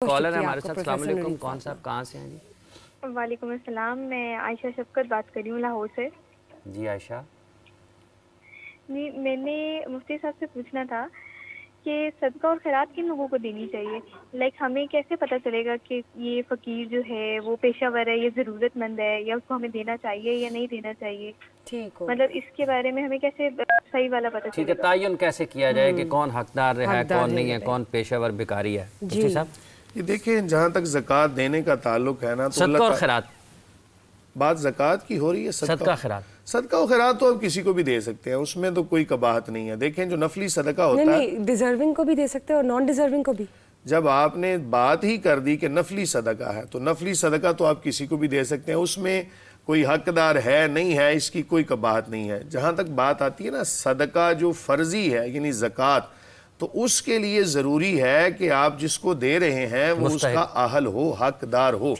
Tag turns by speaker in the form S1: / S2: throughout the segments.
S1: Collar ہے ہمارے ساتھ. السلام علیکم. کون صاحب کہاں سے ہیں جی؟
S2: وعلیکم السلام. میں عائشہ شفقت بات کر رہی ہوں لاہور سے.
S1: جی عائشہ.
S2: جی میں نے مفتی صاحب سے پوچھنا تھا کہ صدقہ اور خیرات کن لوگوں کو دینی چاہیے. ہمیں کیسے پتہ چلے گا کہ یہ فقیر جو ہے وہ پیشہ ور ہے یا ضرورت مند ہے یا اس کو ہمیں دینا چاہیے یا نہیں دینا چاہیے. ٹھیک ہو مطلب اس کے بارے میں ہمیں کیسے صحیح والا پتہ چلے گا.
S1: ٹھیک ہے, تعین کیسے کیا جائے کہ کون حقدار ہے کون نہیں ہے, کون پیشہ ور بھکاری ہے. مفتی صاحب
S3: یہ دیکھیں جہاں تک زکوٰۃ دینے کا تعلق ہے نا تو
S1: صدقہ اور خیرات,
S3: بات زکوٰۃ کی ہو رہی ہے.
S1: صدقہ خیرات,
S3: صدقہ و خیرات تو اب کسی کو بھی دے سکتے ہیں, اس میں تو کوئی قباحت نہیں ہے. دیکھیں جو نفلی صدقہ ہوتا ہے
S4: ڈیزرونگ کو بھی دے سکتے ہیں اور نان ڈیزرونگ کو بھی.
S3: جب آپ نے بات ہی کر دی کہ نفلی صدقہ ہے تو نفلی صدقہ تو آپ کسی کو بھی دے سکتے ہیں, اس میں کوئی حقدار ہے نہیں ہے اس کی کوئی قباحت نہیں ہے. جہاں تک بات آتی ہے نا صدقہ جو فرضی ہے یعنی زکوٰۃ, تو اس کے لیے ضروری ہے کہ آپ جس کو دے رہے ہیں وہ اس کا اہل ہو, حقدار ہو.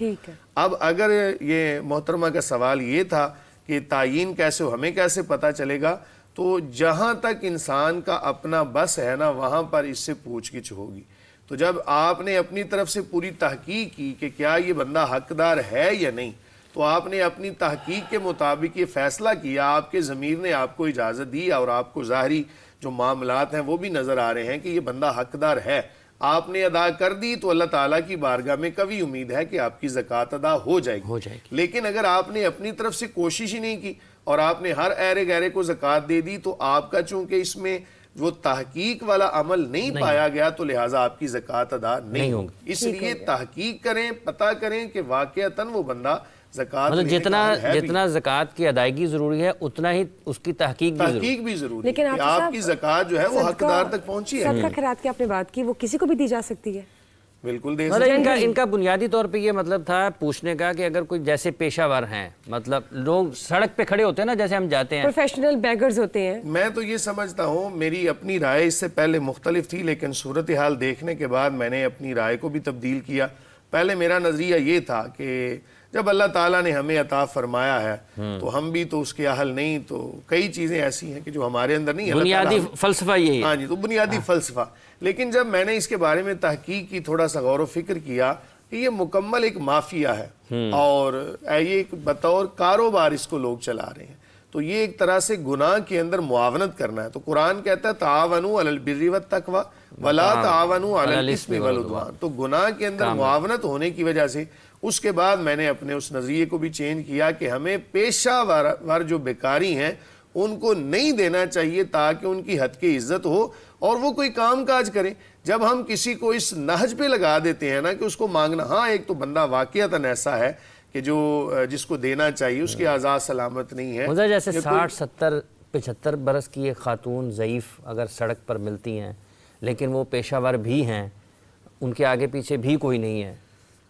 S3: اب اگر یہ محترمہ کا سوال یہ تھا کہ تعین کیسے ہو, ہمیں کیسے پتہ چلے گا, تو جہاں تک انسان کا اپنا بس ہے نا وہاں پر اس سے پوچھ گچھ ہوگی. تو جب آپ نے اپنی طرف سے پوری تحقیق کی کہ کیا یہ بندہ حقدار ہے یا نہیں, تو آپ نے اپنی تحقیق کے مطابق یہ فیصلہ کیا, آپ کے ضمیر نے آپ کو اجازت دی اور آپ کو ظاہری جو معاملات ہیں وہ بھی نظر آ رہے ہیں کہ یہ بندہ حقدار ہے, آپ نے ادا کر دی, تو اللہ تعالیٰ کی بارگاہ میں کبھی امید ہے کہ آپ کی زکوٰۃ ادا ہو جائے گی. لیکن اگر آپ نے اپنی طرف سے کوشش ہی نہیں کی اور آپ نے ہر ایرے گہرے کو زکوٰۃ دے دی, تو آپ کا چونکہ اس میں وہ تحقیق والا عمل نہیں پایا گیا تو لہٰذا آپ کی زکوٰۃ ادا نہیں ہوگی. اس لیے تحقیق کریں, پتہ کریں کہ واقعتاً وہ بندہ
S1: مطلب جتنا زکوٰۃ کی ادائیگی ضروری ہے اتنا ہی اس کی تحقیق بھی ضروری
S3: ہے کہ آپ کی زکوٰۃ جو ہے وہ حقدار تک پہنچی ہے.
S4: صدقہ خیرات کی آپ نے بات کی, وہ کسی کو بھی دی جا سکتی ہے.
S3: بالکل دے سکتے
S1: ہیں. ان کا بنیادی طور پہ یہ مطلب تھا پوچھنے کا کہ اگر کوئی جیسے پیشہ ور ہیں, مطلب لوگ سڑک پہ کھڑے ہوتے ہیں نا جیسے ہم جاتے ہیں,
S4: پروفیشنل بیگرز ہوتے ہیں.
S3: میں تو یہ سمجھتا ہوں, میری اپنی رائے اس سے پہلے مختلف تھی لیکن صورتحال دیکھنے کے بعد میں نے اپنی رائے کو بھی تبدیل کیا. پہلے میرا نظریہ یہ تھا کہ جب اللہ تعالیٰ نے ہمیں عطا فرمایا ہے تو ہم بھی تو اس کے اہل نہیں, تو کئی چیزیں ایسی ہیں کہ جو ہمارے اندر نہیں.
S1: بنیادی فلسفہ یہی ہے.
S3: ہاں جی, تو بنیادی فلسفہ. لیکن جب میں نے اس کے بارے میں تحقیق کی, تھوڑا سا غور و فکر کیا کہ یہ مکمل ایک مافیا ہے اور یہ بطور کاروبار اس کو لوگ چلا رہے ہیں, تو یہ ایک طرح سے گناہ کے اندر معاونت کرنا ہے. تو قرآن کہتا ہے تعاونوا علی البر والتقوی ولا تعاونوا علی الاثم والعدوان, تو گناہ کے اندر معاونت ہونے کی وجہ سے اس کے بعد میں نے اپنے اس نظریے کو بھی چینج کیا کہ ہمیں پیشہ ور جو بیکاری ہیں ان کو نہیں دینا چاہیے تاکہ ان کی حد کی عزت ہو اور وہ کوئی کام کاج کریں. جب ہم کسی کو اس نہج پہ لگا دیتے ہیں نا کہ اس کو مانگنا, ہاں ایک تو بندہ واقعتاً ایسا ہے کہ جو جس کو دینا چاہیے اس کی اعضاء سلامت نہیں ہے.
S1: مجھے جیسے 60 70 75 برس کی ایک خاتون ضعیف اگر سڑک پر ملتی ہیں لیکن وہ پیشہ ور بھی ہیں, ان کے آگے پیچھے بھی کوئی نہیں ہے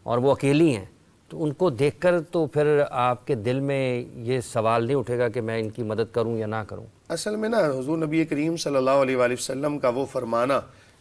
S1: اور وہ اکیلی ہیں, تو ان کو دیکھ کر تو پھر آپ کے دل میں یہ سوال نہیں اٹھے گا کہ میں ان کی مدد کروں یا نہ کروں.
S3: اصل میں نا حضور نبی کریم صلی اللہ علیہ وآلہ وسلم کا وہ فرمانا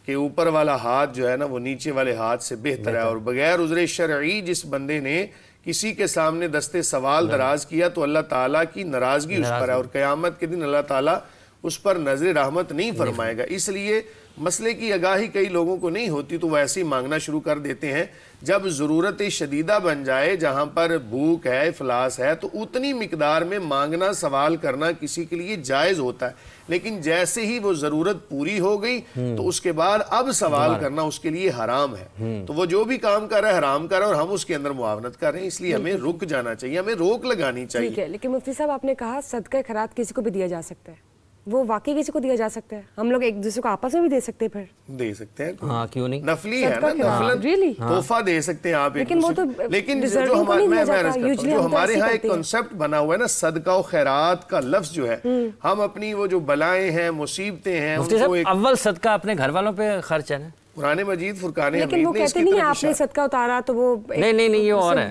S3: کہ اوپر والا ہاتھ جو ہے نا وہ نیچے والے ہاتھ سے بہتر ہے, اور بغیر عذر شرعی جس بندے نے کسی کے سامنے دستے سوال دراز کیا تو اللہ تعالیٰ کی ناراضگی اس پر ہے, اور قیامت کے دن اللہ تعالیٰ اس پر نظر رحمت نہیں فرمائے گا. اس لیے مسئلے کی آگاہی کئی لوگوں کو نہیں ہوتی تو وہ ایسے ہی مانگنا شروع کر دیتے ہیں. جب ضرورت شدیدہ بن جائے, جہاں پر بھوک ہے, افلاس ہے, تو اتنی مقدار میں مانگنا سوال کرنا کسی کے لیے جائز ہوتا ہے. لیکن جیسے ہی وہ ضرورت پوری ہو گئی تو اس کے بعد اب سوال کرنا اس کے لیے حرام ہے. تو وہ جو بھی کام کر رہا ہے حرام کر رہا ہے اور ہم اس کے اندر معاونت کر رہے ہیں, اس لیے ہمیں رک جانا چاہیے, ہمیں روک لگانی چاہیے.
S4: ٹھیک ہے, لیکن مفتی صاحب آپ نے کہا صدقہ خیرات کسی کو بھی دیا جا سکتا ہے, وہ واقعی کسی کو دیا جا سکتا ہے؟ ہم لوگ ایک دوسرے کو آپس میں بھی دے سکتے ہیں, پھر
S3: دے سکتے ہیں.
S1: ہاں کیوں نہیں,
S3: نفلی ہے نا, تحفہ دے سکتے ہیں آپ ایک دوسرے. لیکن جو ہمارے ہاں ایک کنسپٹ بنا ہوا ہے نا صدقہ و خیرات کا لفظ جو ہے, ہم اپنی وہ جو بلائیں ہیں مصیبتیں ہیں
S1: اول صدقہ اپنے گھر والوں پہ خرچ ہے نا.
S3: قرآن مجید فرقان حمید
S4: لیکن وہ کہتے نہیں آپ نے صدقہ اتارا تو وہ
S1: نہیں یہ اور ہے.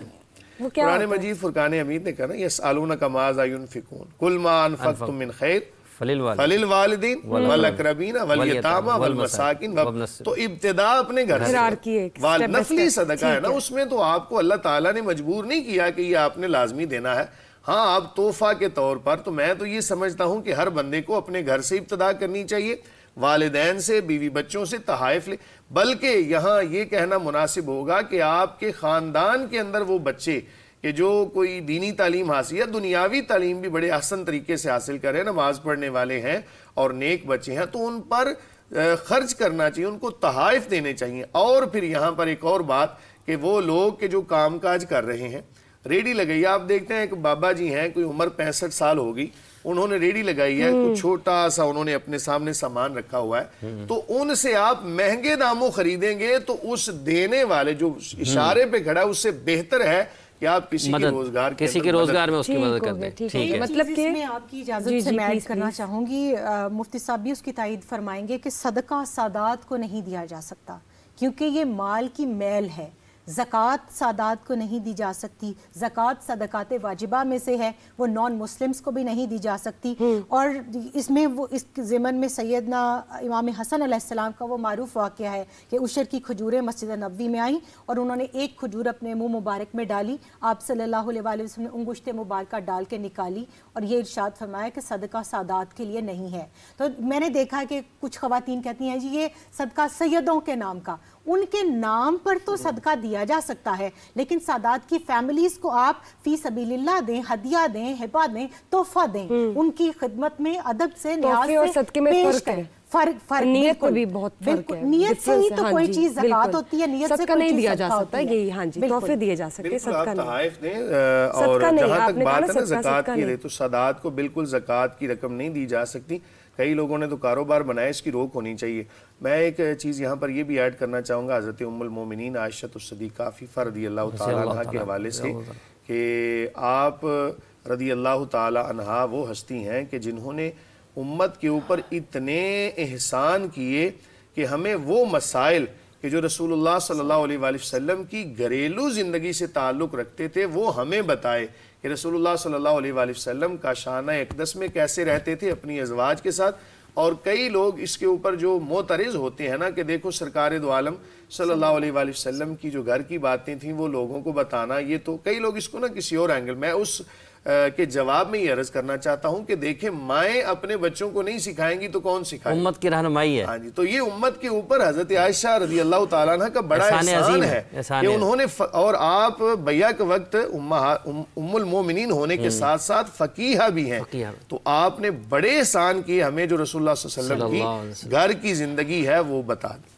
S3: قرآن مجید فرقان حمید نے کہا نا یسألونک ماذا ینفقون قل ما انفقتم من خیر فللوالدین والاقربین والیتامی والمساکین. تو ابتدا اپنے گھر سے, نفلی صدقہ ہے نا, اس میں تو آپ کو اللہ تعالیٰ نے مجبور نہیں کیا کہ یہ آپ نے لازمی دینا ہے. ہاں آپ تحفہ کے طور پر, تو میں تو یہ سمجھتا ہوں کہ ہر بندے کو اپنے گھر سے ابتدا کرنی چاہیے. والدین سے, بیوی بچوں سے تحائف لے. بلکہ یہاں یہ کہنا مناسب ہوگا کہ آپ کے خاندان کے اندر وہ بچے کہ جو کوئی دینی تعلیم حاصل یا دنیاوی تعلیم بھی بڑے احسن طریقے سے حاصل کریں, نماز پڑھنے والے ہیں اور نیک بچے ہیں, تو ان پر خرچ کرنا چاہیے, ان کو تحائف دینے چاہیے. اور پھر یہاں پر ایک اور بات کہ وہ لوگ کہ جو کام کاج کر رہے ہیں, ریڈی لگائی, آپ دیکھتے ہیں ایک بابا جی ہیں, کوئی عمر 65 سال ہوگی, انہوں نے ریڈی لگائی ہے, کچھ چھوٹا سا انہوں نے اپنے سامنے سامان رکھا ہوا ہے, تو ان سے آپ مہنگے داموں خریدیں گے تو اس دینے والے جو اشارے پہ کھڑا ہے اس سے بہتر ہے کہ آپ کسی کے روزگار
S1: میں اس کی مدد کر دیں. ٹھیک ہے,
S5: مطلب کہ میں آپ کی اجازت سے میں ایڈ کرنا چاہوں گی, مفتی صاحب بھی اس کی تائید فرمائیں گے کہ صدقہ سادات کو نہیں دیا جا سکتا کیونکہ یہ مال کی میل ہے. زکوٰۃ سادات کو نہیں دی جا سکتی, زکوٰۃ صدقات واجبہ میں سے ہے, وہ نان مسلمز کو بھی نہیں دی جا سکتی. اور اس میں وہ اس ضمن میں سیدنا امام حسن علیہ السلام کا وہ معروف واقعہ ہے کہ عشر کی کھجوریں مسجد نبوی میں آئیں اور انہوں نے ایک کھجور اپنے منہ مبارک میں ڈالی, آپ صلی اللہ علیہ وسلم نے انگشت مبارکہ ڈال کے نکالی اور یہ ارشاد فرمایا کہ صدقہ سادات کے لیے نہیں ہے. تو میں نے دیکھا کہ کچھ خواتین کہتی ہیں جی یہ صدقہ سیدوں کے نام کا, ان کے نام پر تو صدقہ دیا جا سکتا ہے, لیکن سادات کی فیملیز کو آپ فی سبیل اللہ دیں, ہدیہ دیں, ہبہ دیں, تحفہ دیں, ان کی خدمت میں ادب سے نیاز سے
S4: اور صدقے میں
S5: فرق
S4: نیت کو بھی بہت فرق ہے.
S5: نیت سے ہی تو کوئی چیز زکوٰۃ ہوتی ہے, نیت سے
S4: نہیں دیا جا سکتا. یہ ہاں جی تحفے دیے جا سکتے,
S3: صدقہ نہیں. تحائف دیں. اور جہاں تک بات ہے نا زکوٰۃ کی, تو سادات کو بالکل زکوٰۃ کی رقم نہیں دی جا سکتی. کئی لوگوں نے تو کاروبار بنایا, اس کی روک ہونی چاہیے. میں ایک چیز یہاں پر یہ بھی ایڈ کرنا چاہوں گا حضرت ام المومنین عائشہ الصدیقہ فیفہ رضی اللہ تعالیٰ عنہ کے حوالے سے کہ آپ رضی اللہ تعالیٰ عنہ وہ ہستی ہیں کہ جنہوں نے امت کے اوپر اتنے احسان کیے کہ ہمیں وہ مسائل کہ جو رسول اللہ صلی اللہ علیہ وآلہ وسلم کی گھریلو زندگی سے تعلق رکھتے تھے وہ ہمیں بتائے کہ رسول اللہ صلی اللہ علیہ وآلہ وسلم کا شانہ اقدس میں کیسے رہتے تھے اپنی ازواج کے ساتھ. اور کئی لوگ اس کے اوپر جو معترض ہوتے ہیں نا کہ دیکھو سرکار دو عالم صلی اللہ علیہ وآلہ وسلم کی جو گھر کی باتیں تھیں وہ لوگوں کو بتانا, یہ تو کئی لوگ اس کو نا کسی اور اینگل, میں اس کے جواب میں یہ عرض کرنا چاہتا ہوں کہ دیکھیں مائیں اپنے بچوں کو نہیں سکھائیں گی تو کون سکھائے؟
S1: امت کی رہنمائی ہے.
S3: ہاں جی, تو یہ امت کے اوپر حضرت عائشہ رضی اللہ تعالیٰ عنہ کا بڑا احسان ہے کہ انہوں نے, اور آپ بیعت وقت ام المومنین ہونے کے ساتھ ساتھ فقیہ بھی ہیں, تو آپ نے بڑے احسان کیے ہمیں جو رسول اللہ صلی اللہ علیہ وسلم کی گھر کی زندگی ہے وہ بتا دی.